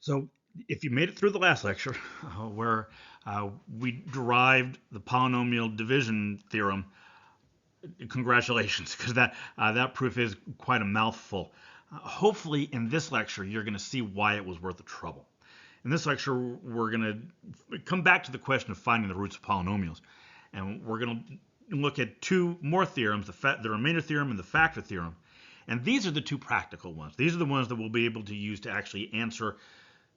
So if you made it through the last lecture where we derived the polynomial division theorem, congratulations, because that proof is quite a mouthful. Hopefully in this lecture you're going to see why it was worth the trouble. In this lecture we're going to come back to the question of finding the roots of polynomials, and we're going to look at two more theorems, the remainder theorem and the factor theorem. And these are the two practical ones. These are the ones that we'll be able to use to actually answer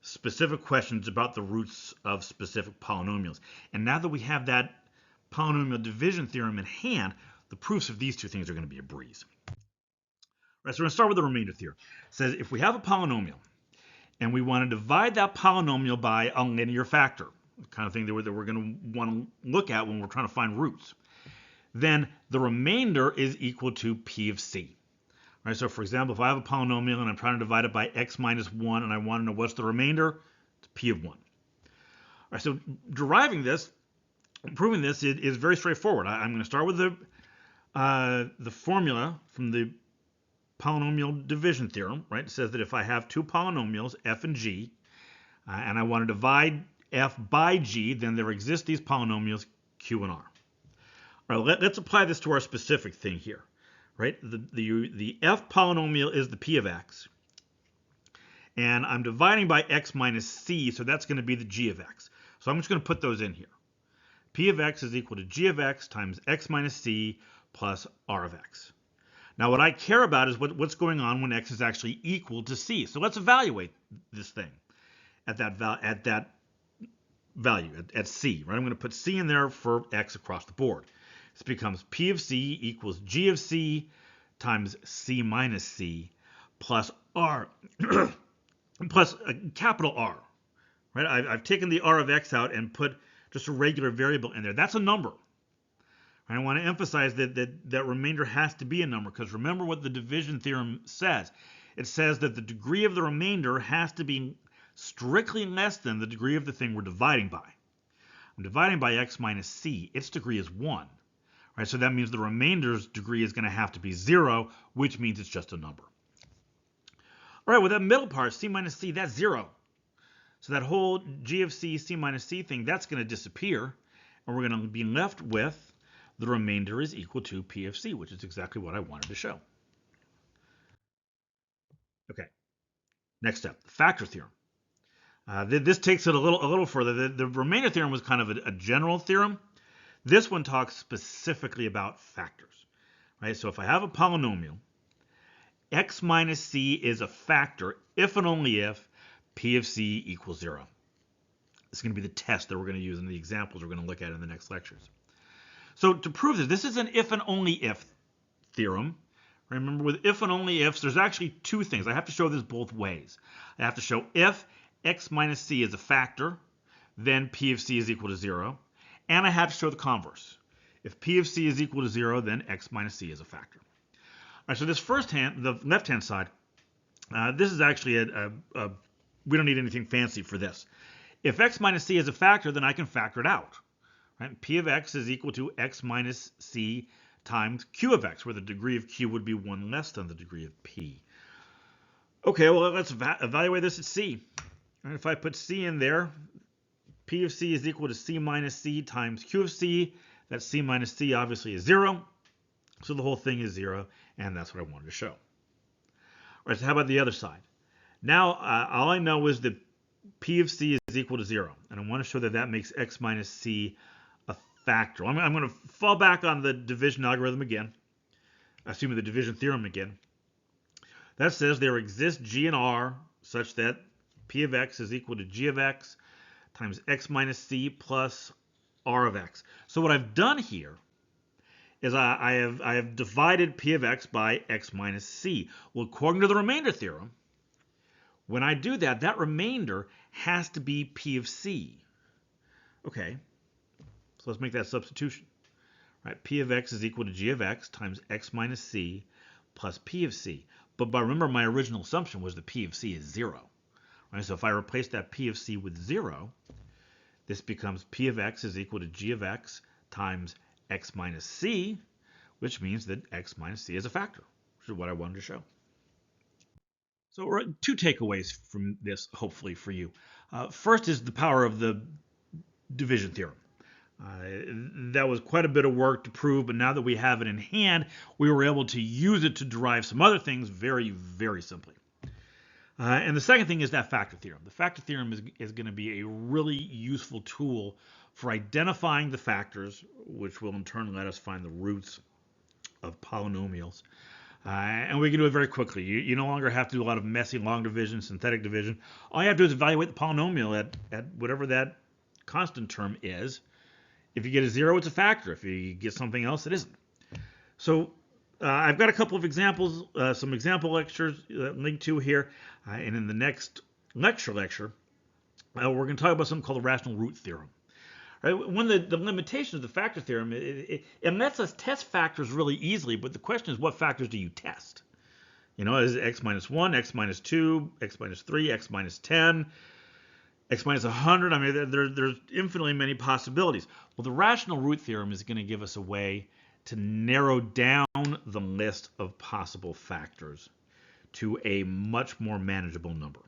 specific questions about the roots of specific polynomials. And now that we have that polynomial division theorem in hand, the proofs of these two things are going to be a breeze. All right, so we're going to start with the remainder theorem. It says if we have a polynomial and we want to divide that polynomial by a linear factor, the kind of thing that we're going to want to look at when we're trying to find roots, then the remainder is equal to p of c. Right, so for example, if I have a polynomial and I'm trying to divide it by x minus 1 and I want to know what's the remainder, it's p of 1. All right, so deriving this, proving this is very straightforward. I'm going to start with the formula from the polynomial division theorem. Right, it says that if I have two polynomials, f and g, and I want to divide f by g, then there exist these polynomials q and r. All right, let's apply this to our specific thing here. Right, the f polynomial is the p of x, and I'm dividing by x minus c, so that's going to be the g of x. So I'm just going to put those in here. P of x is equal to g of x times x minus c plus r of x. Now what I care about is what's going on when x is actually equal to c. So let's evaluate this thing at that value, at c. Right, I'm going to put c in there for x across the board. This becomes p of c equals g of c times c minus c plus r plus a capital R. Right? I've taken the r of x out and put just a regular variable in there. That's a number. I want to emphasize that remainder has to be a number, because remember what the division theorem says. It says that the degree of the remainder has to be strictly less than the degree of the thing we're dividing by. I'm dividing by x minus c. Its degree is 1. Right, so that means the remainder's degree is going to have to be 0, which means it's just a number. All right, with that middle part, c minus c, that's 0. So that whole g of c, c minus c thing, that's going to disappear, and we're going to be left with the remainder is equal to p of c, which is exactly what I wanted to show. Okay, next step, the factor theorem. This takes it a little further. The remainder theorem was kind of a general theorem. This one talks specifically about factors, right? So if I have a polynomial, x minus c is a factor if and only if p of c equals 0. This is going to be the test that we're going to use in the examples we're going to look at in the next lectures. So to prove this is an if and only if theorem. Remember, with if and only ifs, there's actually two things. I have to show this both ways. I have to show if x minus c is a factor, then p of c is equal to 0. And I have to show the converse. If p of c is equal to 0, then x minus c is a factor. All right, so this the left-hand side, this is actually we don't need anything fancy for this. If x minus c is a factor, then I can factor it out. Right? P of x is equal to x minus c times q of x, where the degree of q would be 1 less than the degree of p. Okay, well, let's evaluate this at c. Right, if I put c in there, p of c is equal to c minus c times q of c. That c minus c obviously is 0. So the whole thing is 0, and that's what I wanted to show. All right, so how about the other side? Now, all I know is that p of c is equal to 0, and I want to show that that makes x minus c a factor. I'm going to fall back on the division algorithm again, assuming the division theorem again. That says there exists g and r such that p of x is equal to g of x times x minus c plus r of x. So what I've done here is I have divided p of x by x minus c. Well, according to the remainder theorem, when I do that, that remainder has to be p of c. Okay, so let's make that substitution. Right, p of x is equal to g of x times x minus c plus p of c. But remember, my original assumption was that p of c is 0. Right, so if I replace that p of c with 0, this becomes p of x is equal to g of x times x minus c, which means that x minus c is a factor, which is what I wanted to show. So two takeaways from this, hopefully for you. First is the power of the division theorem. That was quite a bit of work to prove, but now that we have it in hand, we were able to use it to derive some other things very, very simply. And the second thing is that factor theorem. The factor theorem is going to be a really useful tool for identifying the factors, which will in turn let us find the roots of polynomials. And we can do it very quickly. You no longer have to do a lot of messy long division, synthetic division. All you have to do is evaluate the polynomial at whatever that constant term is. If you get a 0, it's a factor. If you get something else, it isn't. So I've got a couple of examples, some example lectures linked to here. And in the next lecture, we're going to talk about something called the rational root theorem. Right? One of the limitations of the factor theorem, it lets us test factors really easily, but the question is, what factors do you test? You know, is it x minus 1, x minus 2, x minus 3, x minus 10, x minus 100? I mean, there's infinitely many possibilities. Well, the rational root theorem is going to give us a way to narrow down the list of possible factors to a much more manageable number.